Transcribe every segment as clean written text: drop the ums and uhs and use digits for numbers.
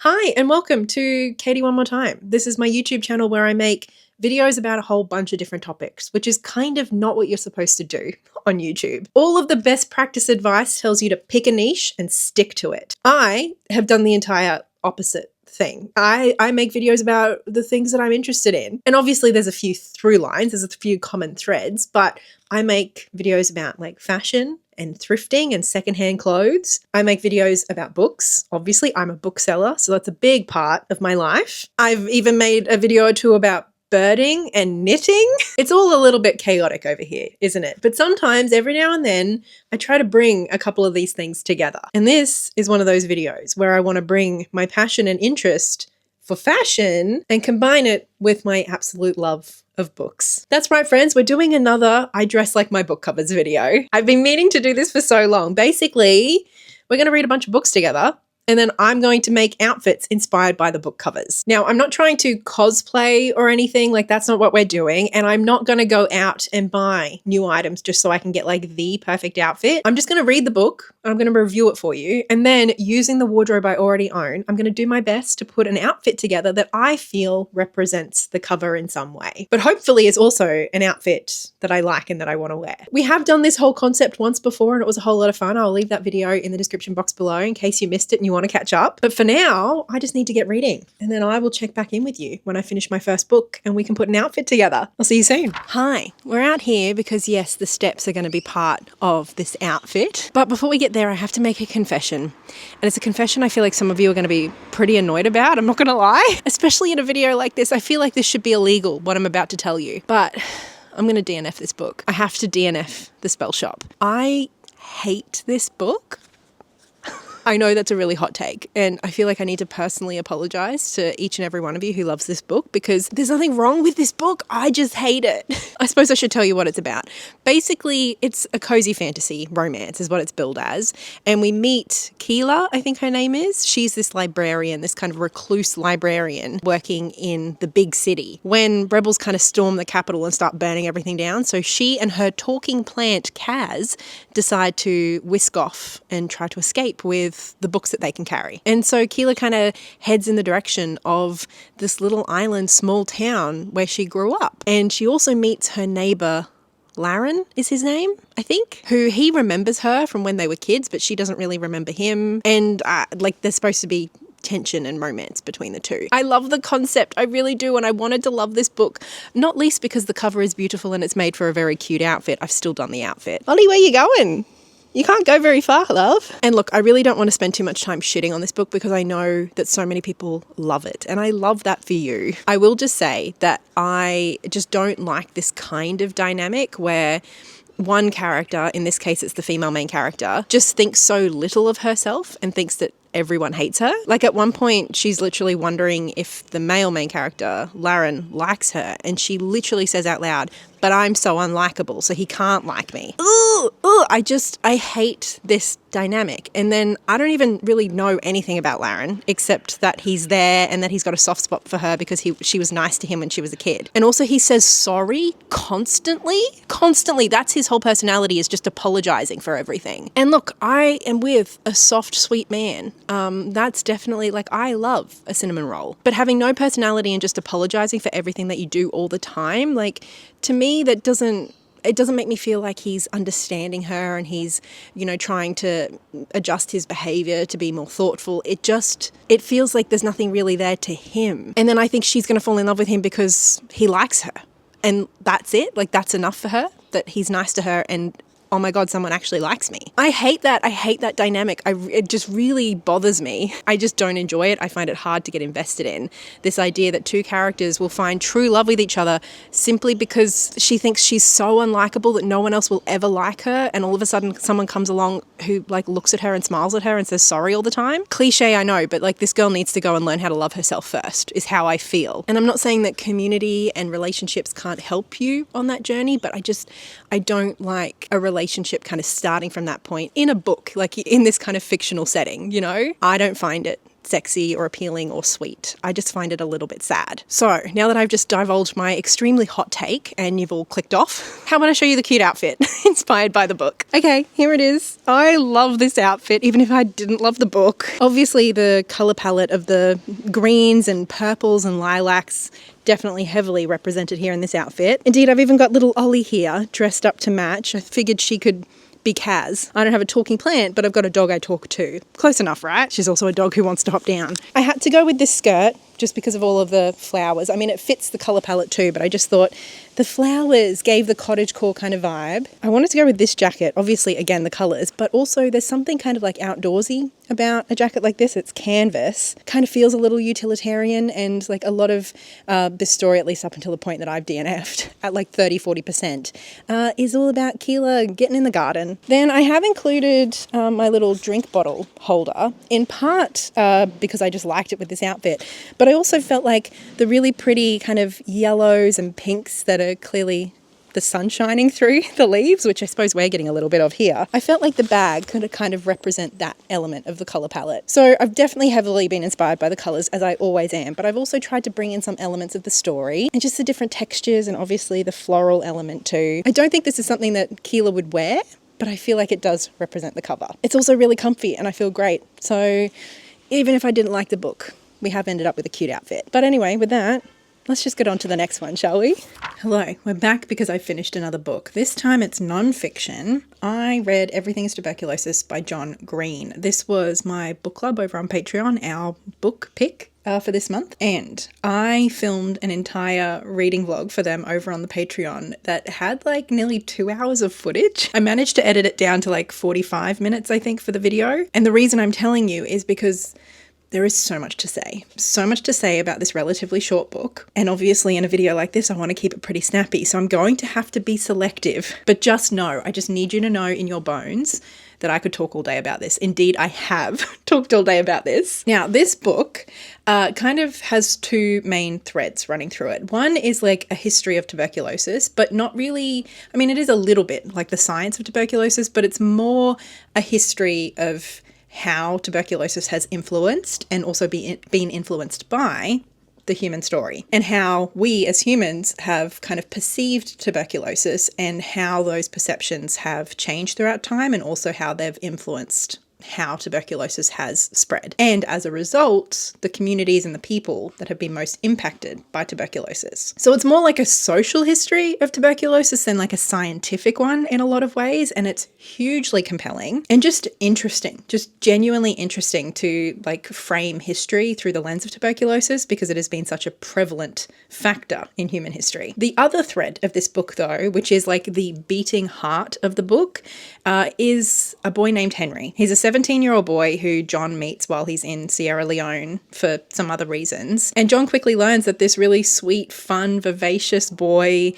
Hi, and welcome to Katie One More Time. This is my YouTube channel where I make videos about a whole bunch of different topics, which is kind of not what you're supposed to do on YouTube. All of the best practice advice tells you to pick a niche and stick to it. I have done the entire opposite thing. I make videos about the things that I'm interested in. And obviously there's a few through lines, there's a few common threads, but I make videos about like fashion and thrifting and secondhand clothes. I make videos about books. Obviously, I'm a bookseller, so that's a big part of my life. I've even made a video or two about birding and knitting. It's all a little bit chaotic over here, isn't it? But sometimes, every now and then, I try to bring a couple of these things together. And this is one of those videos where I want to bring my passion and interest for fashion and combine it with my absolute love of books. That's right, friends. We're doing another I Dress Like My Book Covers video. I've been meaning to do this for so long. Basically, we're going to read a bunch of books together, and then I'm going to make outfits inspired by the book covers. Now, I'm not trying to cosplay or anything, like that's not what we're doing. And I'm not going to go out and buy new items just so I can get like the perfect outfit. I'm just going to read the book. I'm going to review it for you. And then using the wardrobe I already own, I'm going to do my best to put an outfit together that I feel represents the cover in some way. But hopefully is also an outfit that I like and that I want to wear. We have done this whole concept once before and it was a whole lot of fun. I'll leave that video in the description box below in case you missed it and you want to catch up. But for now, I just need to get reading and then I will check back in with you when I finish my first book and we can put an outfit together. I'll see you soon. Hi, we're out here because yes, the steps are going to be part of this outfit. But before we get there, I have to make a confession. And it's a confession I feel like some of you are going to be pretty annoyed about. I'm not going to lie. Especially in a video like this, I feel like this should be illegal, what I'm about to tell you. But I'm going to DNF this book. I have to DNF the Spellshop. I hate this book. I know that's a really hot take and I feel like I need to personally apologize to each and every one of you who loves this book because there's nothing wrong with this book. I just hate it. I suppose I should tell you what it's about. Basically, it's a cozy fantasy romance is what it's billed as. And we meet Keela, I think her name is. She's this librarian, this kind of recluse librarian working in the big city when rebels kind of storm the capital and start burning everything down. So she and her talking plant, Kaz, decide to whisk off and try to escape with the books that they can carry. And so Keela kind of heads in the direction of this little island, small town where she grew up. And she also meets her neighbor, Laren is his name, I think, who he remembers her from when they were kids, but she doesn't really remember him. And like there's supposed to be tension and romance between the two. I love the concept. I really do. And I wanted to love this book, not least because the cover is beautiful and it's made for a very cute outfit. I've still done the outfit. Ollie, where you going? You can't go very far, love. And look, I really don't want to spend too much time shitting on this book because I know that so many people love it. And I love that for you. I will just say that I just don't like this kind of dynamic where one character, in this case it's the female main character, just thinks so little of herself and thinks that everyone hates her. Like at one point, she's literally wondering if the male main character, Laren, likes her. And she literally says out loud, but I'm so unlikable, so he can't like me. Ooh, I hate this dynamic. And then I don't even really know anything about Laren, except that he's there and that he's got a soft spot for her because she was nice to him when she was a kid. And also he says sorry constantly. Constantly. That's his whole personality, is just apologizing for everything. And look, I am with a soft, sweet man. That's definitely, like, I love a cinnamon roll. But having no personality and just apologizing for everything that you do all the time, like, to me, it doesn't make me feel like he's understanding her and he's, trying to adjust his behavior to be more thoughtful. It feels like there's nothing really there to him. And then I think she's going to fall in love with him because he likes her. And that's it. Like, that's enough for her, that he's nice to her and oh my God, someone actually likes me. I hate that. I hate that dynamic. It just really bothers me. I just don't enjoy it. I find it hard to get invested in. This idea that two characters will find true love with each other simply because she thinks she's so unlikable that no one else will ever like her. And all of a sudden someone comes along who like looks at her and smiles at her and says sorry all the time. Cliche, I know, but like this girl needs to go and learn how to love herself first, is how I feel. And I'm not saying that community and relationships can't help you on that journey, but I don't like a relationship kind of starting from that point in a book, like in this kind of fictional setting, I don't find it sexy or appealing or sweet. I just find it a little bit sad. So now that I've just divulged my extremely hot take and you've all clicked off, how about I show you the cute outfit inspired by the book? Okay, here it is. I love this outfit, even if I didn't love the book. Obviously, the color palette of the greens and purples and lilacs definitely heavily represented here in this outfit. Indeed, I've even got little Ollie here dressed up to match. I figured she could be Kaz. I don't have a talking plant, but I've got a dog I talk to. Close enough, right? She's also a dog who wants to hop down. I had to go with this skirt just because of all of the flowers. I mean, it fits the colour palette too, but I just thought the flowers gave the cottagecore kind of vibe. I wanted to go with this jacket, obviously, again, the colours, but also there's something kind of like outdoorsy about a jacket like this. It's canvas. Kind of feels a little utilitarian, and like a lot of this story, at least up until the point that I've DNF'd at like 30-40%, is all about Keela getting in the garden. Then I have included my little drink bottle holder, in part because I just liked it with this outfit, but I also felt like the really pretty kind of yellows and pinks that are clearly the sun shining through the leaves, which I suppose we're getting a little bit of here. I felt like the bag could kind of represent that element of the colour palette. So I've definitely heavily been inspired by the colours, as I always am, but I've also tried to bring in some elements of the story and just the different textures and obviously the floral element too. I don't think this is something that Keela would wear, but I feel like it does represent the cover. It's also really comfy and I feel great. So even if I didn't like the book, we have ended up with a cute outfit. But anyway, with that, let's just get on to the next one, shall we? Hello, we're back because I finished another book. This time it's non-fiction. I read Everything is Tuberculosis by John Green. This was my book club over on Patreon, our book pick for this month. And I filmed an entire reading vlog for them over on the Patreon that had like nearly 2 hours of footage. I managed to edit it down to like 45 minutes, I think, for the video. And the reason I'm telling you is because there is so much to say about this relatively short book. And obviously in a video like this, I want to keep it pretty snappy. So I'm going to have to be selective, but just know, I just need you to know in your bones that I could talk all day about this. Indeed, I have talked all day about this. Now, this book kind of has two main threads running through it. One is like a history of tuberculosis, but not really, I mean, it is a little bit like the science of tuberculosis, but it's more a history of how tuberculosis has influenced and also been influenced by the human story, and how we as humans have kind of perceived tuberculosis and how those perceptions have changed throughout time, and also how they've influenced how tuberculosis has spread. And as a result, the communities and the people that have been most impacted by tuberculosis. So it's more like a social history of tuberculosis than like a scientific one in a lot of ways. And it's hugely compelling and just interesting, just genuinely interesting to like frame history through the lens of tuberculosis, because it has been such a prevalent factor in human history. The other thread of this book though, which is like the beating heart of the book, is a boy named Henry. He's a 17-year-old boy who John meets while he's in Sierra Leone for some other reasons. And John quickly learns that this really sweet, fun, vivacious boy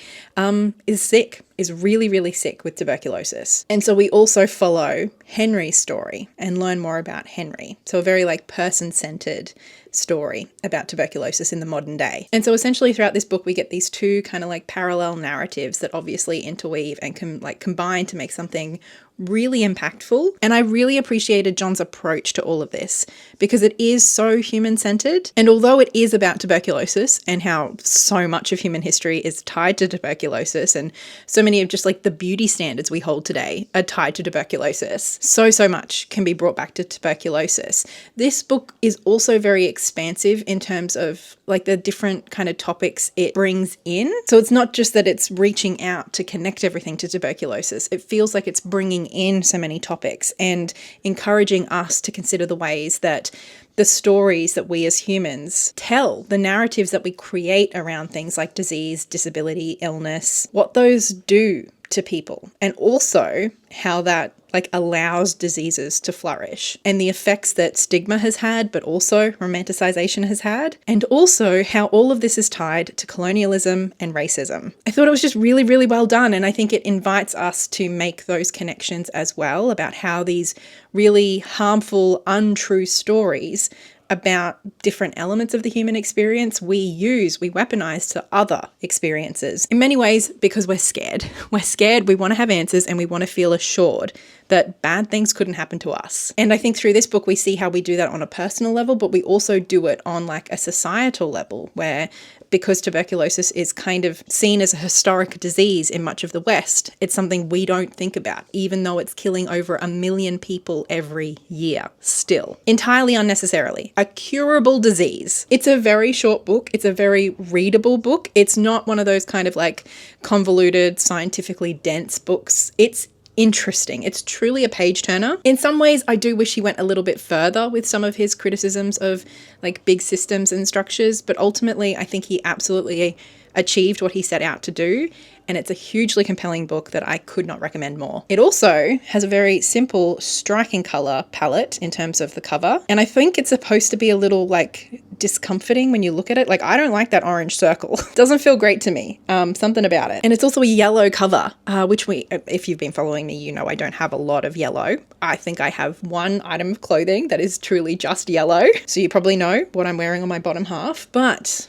is sick, is really, really sick with tuberculosis. And so we also follow Henry's story and learn more about Henry. So a very like person-centered story about tuberculosis in the modern day. And so essentially throughout this book, we get these two kind of like parallel narratives that obviously interweave and can like combine to make something really impactful. And I really appreciated John's approach to all of this because it is so human-centered. And although it is about tuberculosis and how so much of human history is tied to tuberculosis, and so many of just like the beauty standards we hold today are tied to tuberculosis, so much can be brought back to tuberculosis. This book is also very expansive in terms of like the different kind of topics it brings in. So it's not just that it's reaching out to connect everything to tuberculosis. It feels like it's bringing in so many topics and encouraging us to consider the ways that the stories that we as humans tell, the narratives that we create around things like disease, disability, illness, what those do to people, and also how that like allows diseases to flourish, and the effects that stigma has had, but also romanticization has had, and also how all of this is tied to colonialism and racism. I thought it was just really, really well done, and I think it invites us to make those connections as well about how these really harmful, untrue stories about different elements of the human experience we weaponize to other experiences. In many ways, because we're scared. We're scared, we want to have answers, and we want to feel assured that bad things couldn't happen to us. And I think through this book, we see how we do that on a personal level, but we also do it on like a societal level, where because tuberculosis is kind of seen as a historic disease in much of the West, it's something we don't think about, even though it's killing over 1 million people every year still. Entirely unnecessarily. A curable disease. It's a very short book. It's a very readable book. It's not one of those kind of like convoluted, scientifically dense books. It's interesting. It's truly a page turner. In some ways, I do wish he went a little bit further with some of his criticisms of like big systems and structures, but ultimately I think he absolutely achieved what he set out to do. And it's a hugely compelling book that I could not recommend more. It also has a very simple, striking color palette in terms of the cover. And I think it's supposed to be a little like discomforting when you look at it. Like, I don't like that orange circle. It doesn't feel great to me. Something about it. And it's also a yellow cover, which if you've been following me, you know I don't have a lot of yellow. I think I have one item of clothing that is truly just yellow. So you probably know what I'm wearing on my bottom half. But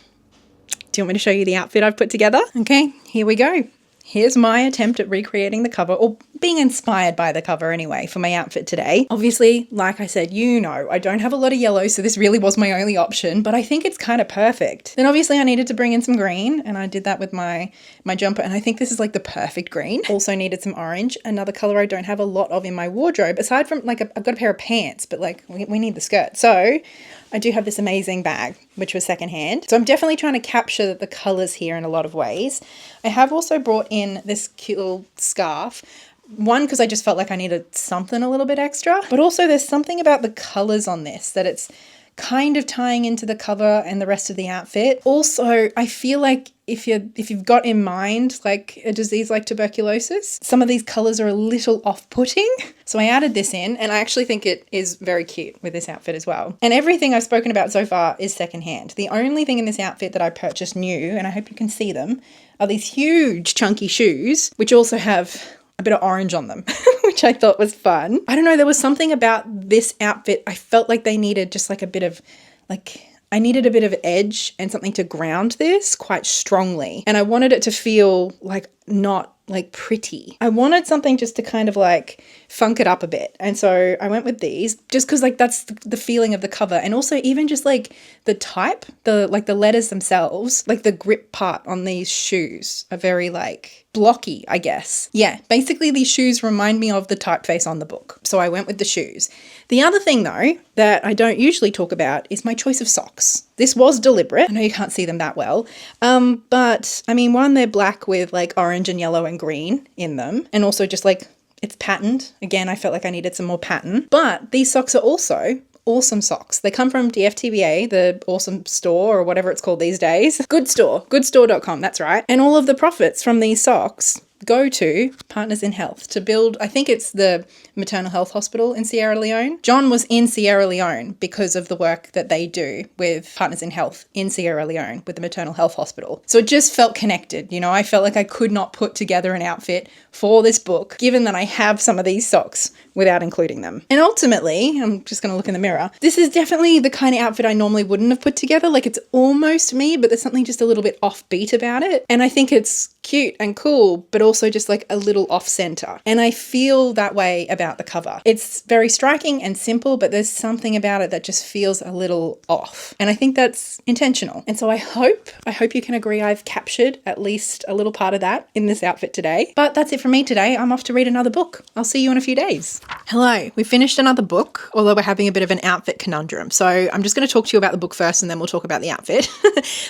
do you want me to show you the outfit I've put together? Okay, here we go. Here's my attempt at recreating the cover, or being inspired by the cover anyway, for my outfit today. Obviously, like I said, you know, I don't have a lot of yellow, so this really was my only option, but I think it's kind of perfect. Then obviously I needed to bring in some green, and I did that with my jumper, and I think this is like the perfect green. Also needed some orange, another color I don't have a lot of in my wardrobe, aside from like, I've got a pair of pants, but like we need the skirt. So I do have this amazing bag, which was secondhand. So I'm definitely trying to capture the colors here in a lot of ways. I have also brought in this cute little scarf. One, because I just felt like I needed something a little bit extra, but also there's something about the colors on this that it's kind of tying into the cover and the rest of the outfit. Also, I feel like if you've got in mind like a disease like tuberculosis, some of these colors are a little off-putting. So I added this in, and I actually think it is very cute with this outfit as well. And everything I've spoken about so far is secondhand. The only thing in this outfit that I purchased new, and I hope you can see them, are these huge chunky shoes, which also have a bit of orange on them, which I thought was fun. I don't know, there was something about this outfit. I felt like they needed just like a bit of like, I needed a bit of edge and something to ground this quite strongly. And I wanted it to feel like not like pretty. I wanted something just to kind of like funk it up a bit. And so I went with these just because like that's the feeling of the cover. And also even just like the type, the letters themselves, like the grip part on these shoes are very like blocky, I guess. Yeah, basically these shoes remind me of the typeface on the book. So I went with the shoes. The other thing though that I don't usually talk about is my choice of socks. This was deliberate. I know you can't see them that well. But I mean, one, they're black with like orange and yellow and green in them. And also just like, it's patterned. Again, I felt like I needed some more pattern. But these socks are also awesome socks. They come from DFTBA, the awesome store or whatever it's called these days. Good store, goodstore.com, that's right. And all of the profits from these socks go to Partners in Health to build, I think it's the maternal health hospital in Sierra Leone. John was in Sierra Leone because of the work that they do with Partners in Health in Sierra Leone with the maternal health hospital. So it just felt connected. You know, I felt like I could not put together an outfit for this book, given that I have some of these socks without including them. And ultimately, I'm just going to look in the mirror. This is definitely the kind of outfit I normally wouldn't have put together. Like it's almost me, but there's something just a little bit offbeat about it. And I think it's cute and cool, but also just like a little off center. And I feel that way about the cover. It's very striking and simple, but there's something about it that just feels a little off. And I think that's intentional. And so I hope you can agree I've captured at least a little part of that in this outfit today. But that's it from me today. I'm off to read another book. I'll see you in a few days. Hello, we finished another book, although we're having a bit of an outfit conundrum. So I'm just going to talk to you about the book first and then we'll talk about the outfit.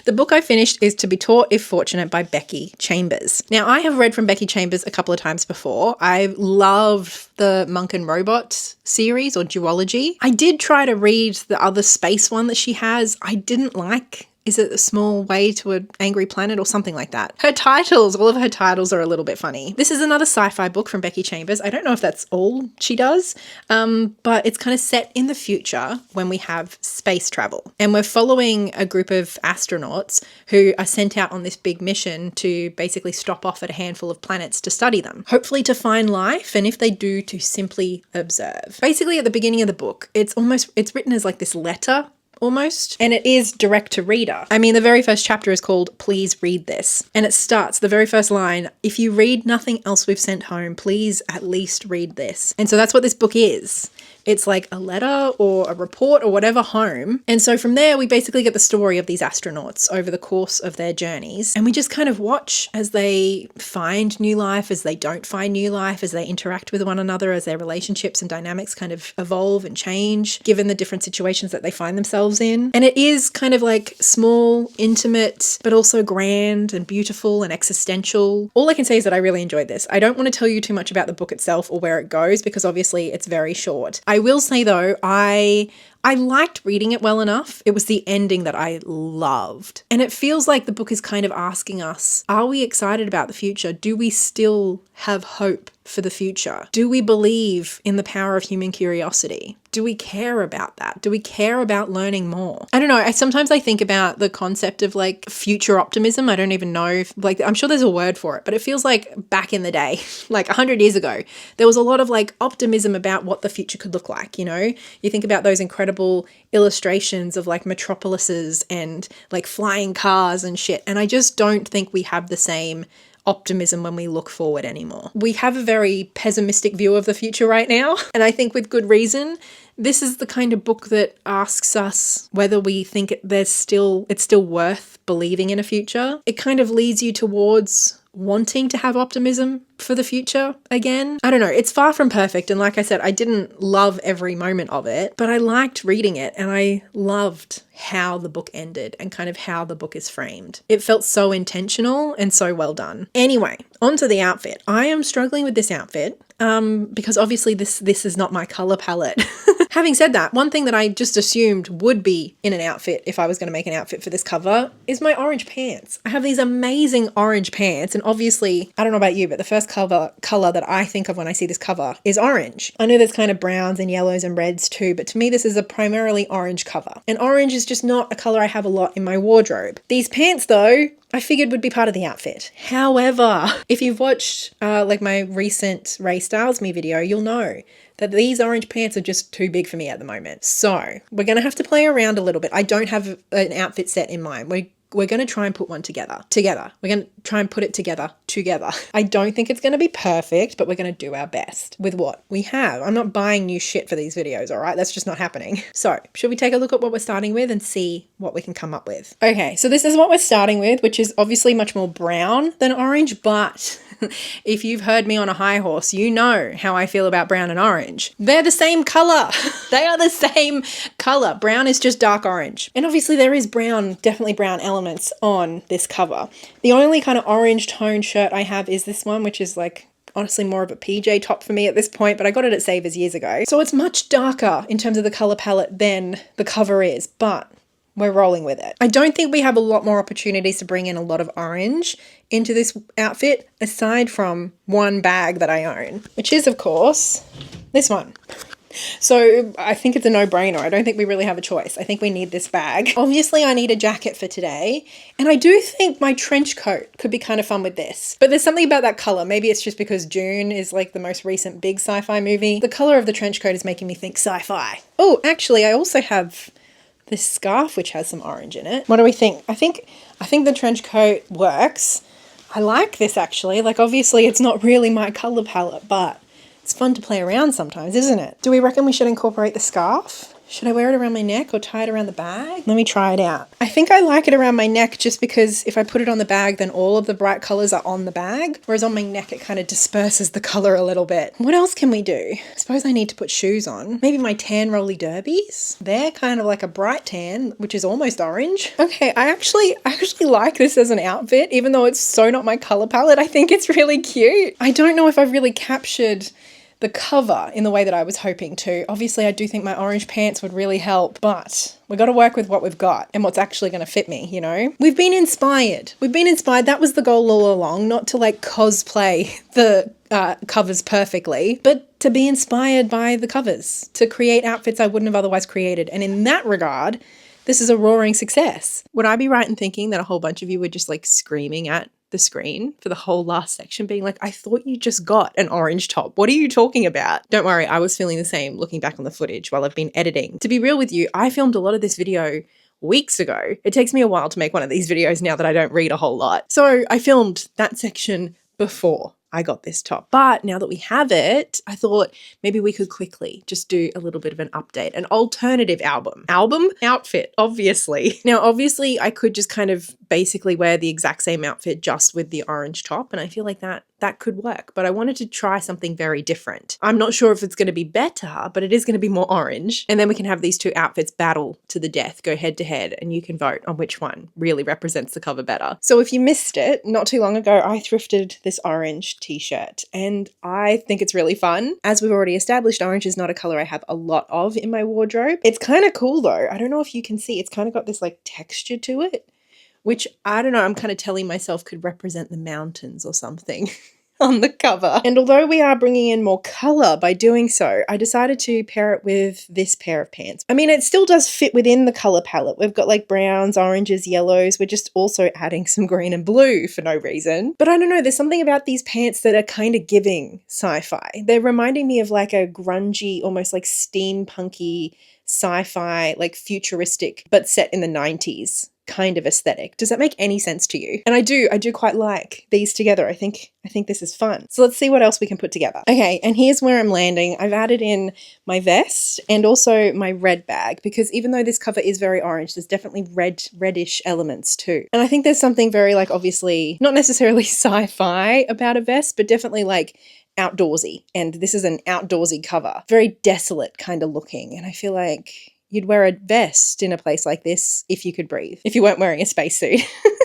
The book I finished is To Be Taught If Fortunate by Becky Chambers. Now, I have read from Becky Chambers a couple of times before. I love the Monk and Robot series or duology. I did try to read the other space one that she has. I didn't like. Is it A Small Way to an Angry Planet or something like that? All of her titles are a little bit funny. This is another sci-fi book from Becky Chambers. I don't know if that's all she does, but it's kind of set in the future when we have space travel. And we're following a group of astronauts who are sent out on this big mission to basically stop off at a handful of planets to study them, hopefully to find life, and if they do, to simply observe. Basically, at the beginning of the book, it's written as like this letter almost. And it is direct to reader. I mean, the very first chapter is called Please Read This. And it starts, the very first line, if you read nothing else we've sent home, please at least read this. And so that's what this book is. It's like a letter or a report or whatever home. And so from there, we basically get the story of these astronauts over the course of their journeys. And we just kind of watch as they find new life, as they don't find new life, as they interact with one another, as their relationships and dynamics kind of evolve and change, given the different situations that they find themselves in. And it is kind of like small, intimate, but also grand and beautiful and existential. All I can say is that I really enjoyed this. I don't want to tell you too much about the book itself or where it goes, because obviously it's very short. I will say though, I liked reading it well enough. It was the ending that I loved. And it feels like the book is kind of asking us, are we excited about the future? Do we still have hope for the future? Do we believe in the power of human curiosity? Do we care about that? Do we care about learning more? I don't know. Sometimes I think about the concept of like future optimism. I don't even know if, like, I'm sure there's a word for it, but it feels like back in the day, like 100 years ago, there was a lot of like optimism about what the future could look like. You know, you think about those incredible illustrations of like metropolises and like flying cars and shit. And I just don't think we have the same optimism when we look forward anymore. We have a very pessimistic view of the future right now. And I think with good reason. This is the kind of book that asks us whether we think it's still worth believing in a future. It kind of leads you towards wanting to have optimism for the future again. I don't know. It's far from perfect. And like I said, I didn't love every moment of it, but I liked reading it and I loved how the book ended and kind of how the book is framed. It felt so intentional and so well done. Anyway, onto the outfit. I am struggling with this outfit because obviously this is not my color palette. Having said that, one thing that I just assumed would be in an outfit if I was going to make an outfit for this cover is my orange pants. I have these amazing orange pants, and obviously, I don't know about you, but the first color that I think of when I see this cover is orange. I know there's kind of browns and yellows and reds too, but to me this is a primarily orange cover. And orange is just not a color I have a lot in my wardrobe. These pants though, I figured would be part of the outfit. However, if you've watched like my recent Ray Styles Me video, you'll know that these orange pants are just too big for me at the moment. So we're going to have to play around a little bit. I don't have an outfit set in mind. We're going to try and put one together. We're going to try and put it together. I don't think it's going to be perfect, but we're going to do our best with what we have. I'm not buying new shit for these videos, all right? That's just not happening. So should we take a look at what we're starting with and see what we can come up with? Okay, so this is what we're starting with, which is obviously much more brown than orange, but if you've heard me on a high horse, you know how I feel about brown and orange. They're the same color. They are the same color. Brown is just dark orange. And obviously there is brown, definitely brown elements on this cover. The only kind of orange tone shirt I have is this one, which is like honestly more of a PJ top for me at this point, but I got it at Savers years ago. So it's much darker in terms of the color palette than the cover is, but we're rolling with it. I don't think we have a lot more opportunities to bring in a lot of orange into this outfit, aside from one bag that I own, which is, of course, this one. So I think it's a no-brainer. I don't think we really have a choice. I think we need this bag. Obviously, I need a jacket for today, and I do think my trench coat could be kind of fun with this. But there's something about that color. Maybe it's just because June is like the most recent big sci-fi movie. The color of the trench coat is making me think sci-fi. Oh, actually, I also have this scarf which has some orange in it. What do we think? I think the trench coat works. I like this actually. Like obviously it's not really my color palette, but it's fun to play around sometimes, isn't it? Do we reckon we should incorporate the scarf? Should I wear it around my neck or tie it around the bag? Let me try it out. I think I like it around my neck just because if I put it on the bag, then all of the bright colors are on the bag. Whereas on my neck, it kind of disperses the color a little bit. What else can we do? I suppose I need to put shoes on. Maybe my tan rolly derbies. They're kind of like a bright tan, which is almost orange. Okay, I actually like this as an outfit, even though it's so not my color palette. I think it's really cute. I don't know if I've really captured the cover in the way that I was hoping to. Obviously, I do think my orange pants would really help, but we got to work with what we've got and what's actually going to fit me, you know? We've been inspired. That was the goal all along, not to like cosplay the covers perfectly, but to be inspired by the covers, to create outfits I wouldn't have otherwise created. And in that regard, this is a roaring success. Would I be right in thinking that a whole bunch of you were just like screaming at the screen for the whole last section being like, I thought you just got an orange top. What are you talking about? Don't worry, I was feeling the same looking back on the footage while I've been editing. To be real with you, I filmed a lot of this video weeks ago. It takes me a while to make one of these videos now that I don't read a whole lot. So I filmed that section before I got this top. But now that we have it, I thought maybe we could quickly just do a little bit of an update, an alternative outfit, obviously. Now, obviously I could just kind of basically wear the exact same outfit just with the orange top. And I feel like that could work, but I wanted to try something very different. I'm not sure if it's going to be better, but it is going to be more orange. And then we can have these two outfits battle to the death, go head to head, and you can vote on which one really represents the cover better. So if you missed it, not too long ago, I thrifted this orange t-shirt and I think it's really fun. As we've already established, orange is not a color I have a lot of in my wardrobe. It's kind of cool though. I don't know if you can see, it's kind of got this like texture to it, which I don't know, I'm kind of telling myself could represent the mountains or something on the cover. And although we are bringing in more color by doing so, I decided to pair it with this pair of pants. I mean, it still does fit within the color palette. We've got like browns, oranges, yellows. We're just also adding some green and blue for no reason. But I don't know, there's something about these pants that are kind of giving sci-fi. They're reminding me of like a grungy, almost like steampunky sci-fi, like futuristic, but set in the 90s. Kind of aesthetic. Does that make any sense to you? And I do quite like these together. I think this is fun. So let's see what else we can put together. Okay, and here's where I'm landing. I've added in my vest and also my red bag because even though this cover is very orange, there's definitely reddish elements too. And I think there's something very like obviously not necessarily sci-fi about a vest, but definitely like outdoorsy. And this is an outdoorsy cover. Very desolate kind of looking. And I feel like you'd wear a vest in a place like this if you could breathe, if you weren't wearing a spacesuit.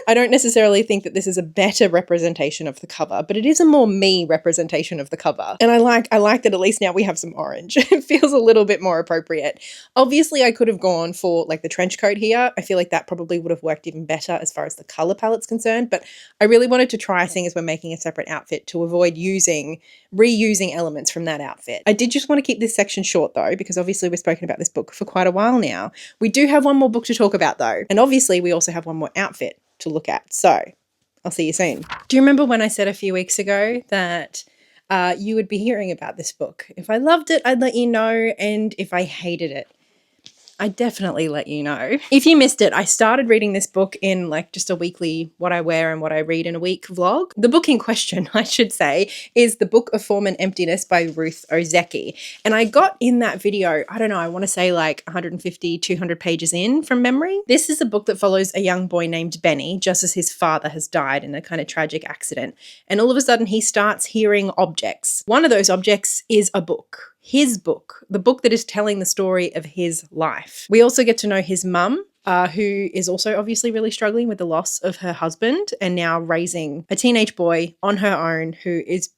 I don't necessarily think that this is a better representation of the cover, but it is a more me representation of the cover. And I like that at least now we have some orange. It feels a little bit more appropriate. Obviously, I could have gone for like the trench coat here. I feel like that probably would have worked even better as far as the color palette's concerned, but I really wanted to try, seeing as we're making a separate outfit, to avoid reusing elements from that outfit. I did just want to keep this section short though, because obviously we've spoken about this book for quite a while now. We do have one more book to talk about though, and obviously we also have one more outfit to look at. So I'll see you soon. Do you remember when I said a few weeks ago that you would be hearing about this book? If I loved it, I'd let you know, and if I hated it, I'd definitely let you know. If you missed it, I started reading this book in like just a weekly what I wear and what I read in a week vlog. The book in question, I should say, is The Book of Form and Emptiness by Ruth Ozeki. And I got in that video, I don't know, I want to say like 150, 200 pages in from memory. This is a book that follows a young boy named Benny just as his father has died in a kind of tragic accident. And all of a sudden he starts hearing objects. One of those objects is a book. His book, the book that is telling the story of his life. We also get to know his mum, who is also obviously really struggling with the loss of her husband and now raising a teenage boy on her own who is,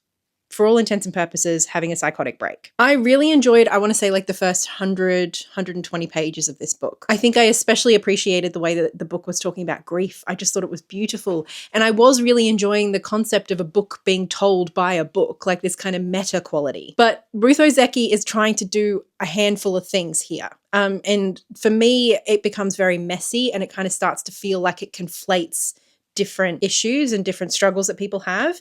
for all intents and purposes, having a psychotic break. I really enjoyed, I want to say like the first 120 pages of this book. I think I especially appreciated the way that the book was talking about grief. I just thought it was beautiful. And I was really enjoying the concept of a book being told by a book, like this kind of meta quality. But Ruth Ozeki is trying to do a handful of things here. And for me, it becomes very messy and it kind of starts to feel like it conflates different issues and different struggles that people have,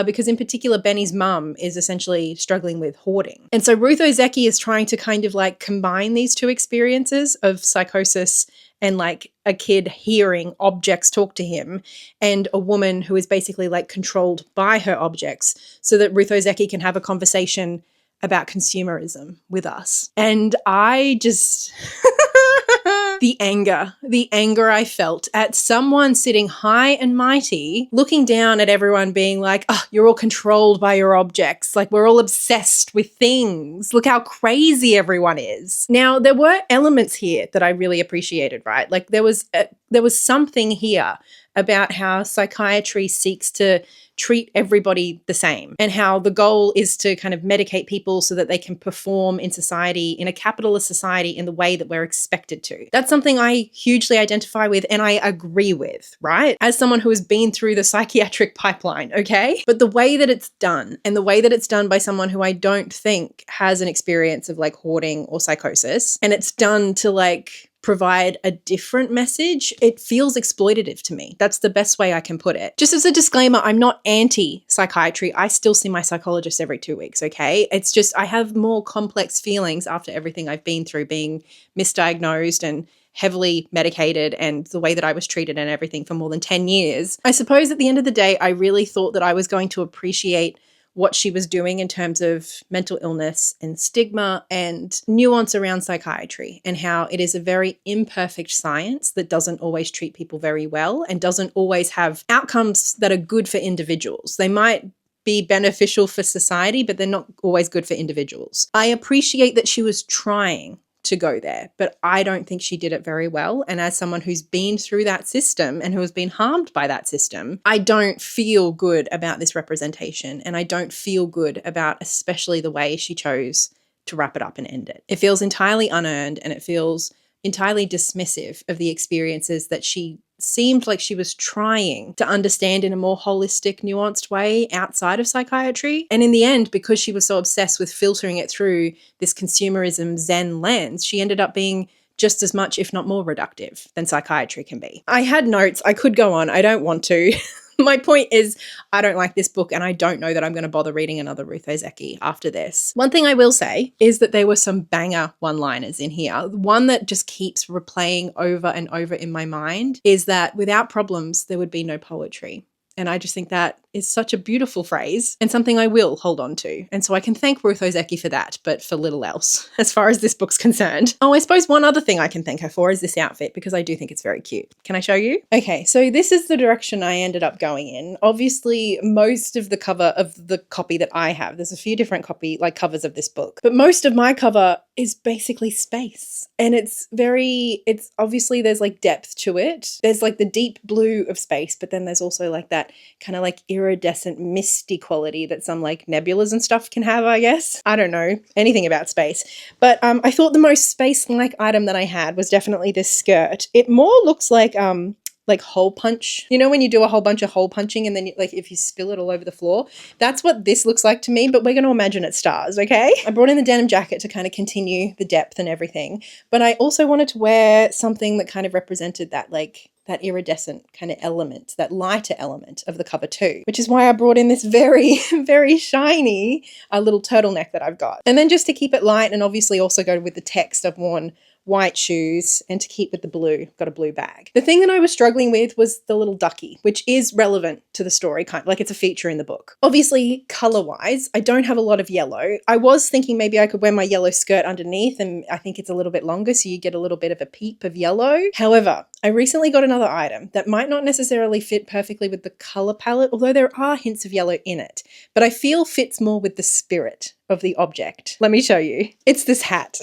because in particular, Benny's mum is essentially struggling with hoarding. And so Ruth Ozeki is trying to kind of like combine these two experiences of psychosis and like a kid hearing objects talk to him and a woman who is basically like controlled by her objects, so that Ruth Ozeki can have a conversation about consumerism with us. And I just... The anger I felt at someone sitting high and mighty, looking down at everyone being like, oh, you're all controlled by your objects. Like we're all obsessed with things. Look how crazy everyone is. Now, there were elements here that I really appreciated, right? Like there was something here about how psychiatry seeks to treat everybody the same and how the goal is to kind of medicate people so that they can perform in society, in a capitalist society, in the way that we're expected to. That's something I hugely identify with and I agree with, right? As someone who has been through the psychiatric pipeline, okay? But the way that it's done, and the way that it's done by someone who I don't think has an experience of like hoarding or psychosis, and it's done to like provide a different message, it feels exploitative to me. That's the best way I can put it. Just as a disclaimer, I'm not anti-psychiatry. I still see my psychologist every 2 weeks, okay? It's just I have more complex feelings after everything I've been through, being misdiagnosed and heavily medicated and the way that I was treated and everything for more than 10 years. I suppose at the end of the day, I really thought that I was going to appreciate what she was doing in terms of mental illness and stigma and nuance around psychiatry, and how it is a very imperfect science that doesn't always treat people very well and doesn't always have outcomes that are good for individuals. They might be beneficial for society, but they're not always good for individuals. I appreciate that she was trying to go there, but I don't think she did it very well. And as someone who's been through that system and who has been harmed by that system, I don't feel good about this representation, and I don't feel good about especially the way she chose to wrap it up and end it. It feels entirely unearned, and it feels entirely dismissive of the experiences that she seemed like she was trying to understand in a more holistic, nuanced way outside of psychiatry. And in the end, because she was so obsessed with filtering it through this consumerism Zen lens, she ended up being just as much, if not more, reductive than psychiatry can be. I had notes. I could go on. I don't want to. My point is, I don't like this book, and I don't know that I'm going to bother reading another Ruth Ozeki after this. One thing I will say is that there were some banger one-liners in here. One that just keeps replaying over and over in my mind is that without problems, there would be no poetry. And I just think that is such a beautiful phrase and something I will hold on to. And so I can thank Ruth Ozeki for that, but for little else as far as this book's concerned. Oh, I suppose one other thing I can thank her for is this outfit, because I do think it's very cute. Can I show you? Okay, so this is the direction I ended up going in. Obviously, most of the cover of the copy that I have, there's a few different covers of this book, but most of my cover is basically space. And it's obviously there's like depth to it. There's like the deep blue of space, but then there's also like that kind of like iridescent misty quality that some like nebulas and stuff can have, I guess. I don't know anything about space, but I thought the most space-like item that I had was definitely this skirt. It more looks like hole punch. You know when you do a whole bunch of hole punching and then if you spill it all over the floor? That's what this looks like to me, but we're going to imagine it's stars, okay? I brought in the denim jacket to kind of continue the depth and everything, but I also wanted to wear something that kind of represented that that iridescent kind of element, that lighter element of the cover too, which is why I brought in this very, very shiny little turtleneck that I've got. And then just to keep it light and obviously also go with the text, I've worn white shoes, and to keep with the blue, got a blue bag. The thing that I was struggling with was the little ducky, which is relevant to the story, kind of like it's a feature in the book. Obviously, color-wise, I don't have a lot of yellow. I was thinking maybe I could wear my yellow skirt underneath, and I think it's a little bit longer, so you get a little bit of a peep of yellow. However, I recently got another item that might not necessarily fit perfectly with the color palette, although there are hints of yellow in it, but I feel fits more with the spirit of the object. Let me show you. It's this hat.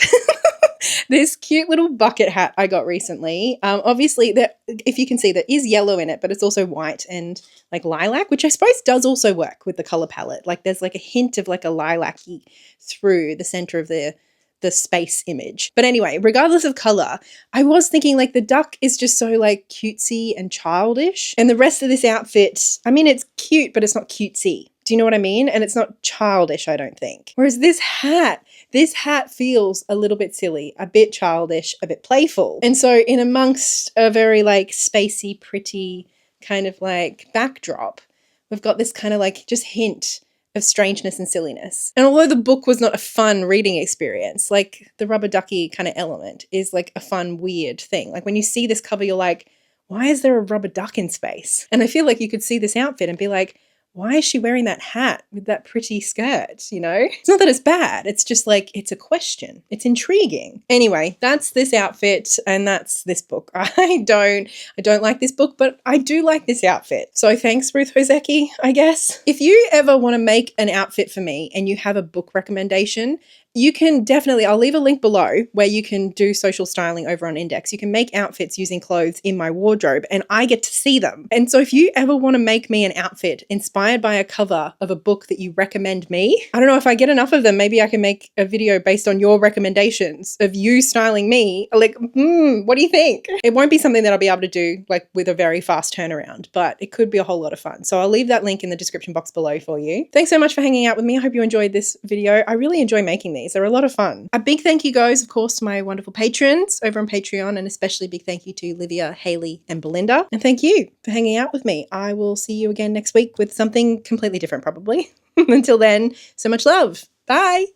This cute little bucket hat I got recently. Obviously, if you can see, there is yellow in it, but it's also white and like lilac, which I suppose does also work with the color palette. Like there's like a hint of like a lilac-y through the center of the space image. But anyway, regardless of color, I was thinking like the duck is just so like cutesy and childish. And the rest of this outfit, I mean, it's cute, but it's not cutesy. Do you know what I mean? And it's not childish, I don't think. Whereas this hat feels a little bit silly, a bit childish, a bit playful. And so in amongst a very like spacey, pretty kind of like backdrop, we've got this kind of like just hint of strangeness and silliness. And although the book was not a fun reading experience, like the rubber ducky kind of element is like a fun, weird thing. Like when you see this cover, you're like, why is there a rubber duck in space? And I feel like you could see this outfit and be like, why is she wearing that hat with that pretty skirt, you know? It's not that it's bad. It's just like, it's a question. It's intriguing. Anyway, that's this outfit and that's this book. I don't like this book, but I do like this outfit. So thanks, Ruth Ozeki, I guess. If you ever want to make an outfit for me and you have a book recommendation, you can definitely, I'll leave a link below where you can do social styling over on Index. You can make outfits using clothes in my wardrobe and I get to see them. And so if you ever want to make me an outfit inspired by a cover of a book that you recommend me, I don't know if I get enough of them, maybe I can make a video based on your recommendations of you styling me. Like, what do you think? It won't be something that I'll be able to do like with a very fast turnaround, but it could be a whole lot of fun. So I'll leave that link in the description box below for you. Thanks so much for hanging out with me. I hope you enjoyed this video. I really enjoy making these. these. They're a lot of fun. A big thank you goes, of course, to my wonderful patrons over on Patreon, and especially a big thank you to Livia, Haley, and Belinda. And thank you for hanging out with me. I will see you again next week with something completely different, probably. Until then, so much love. Bye.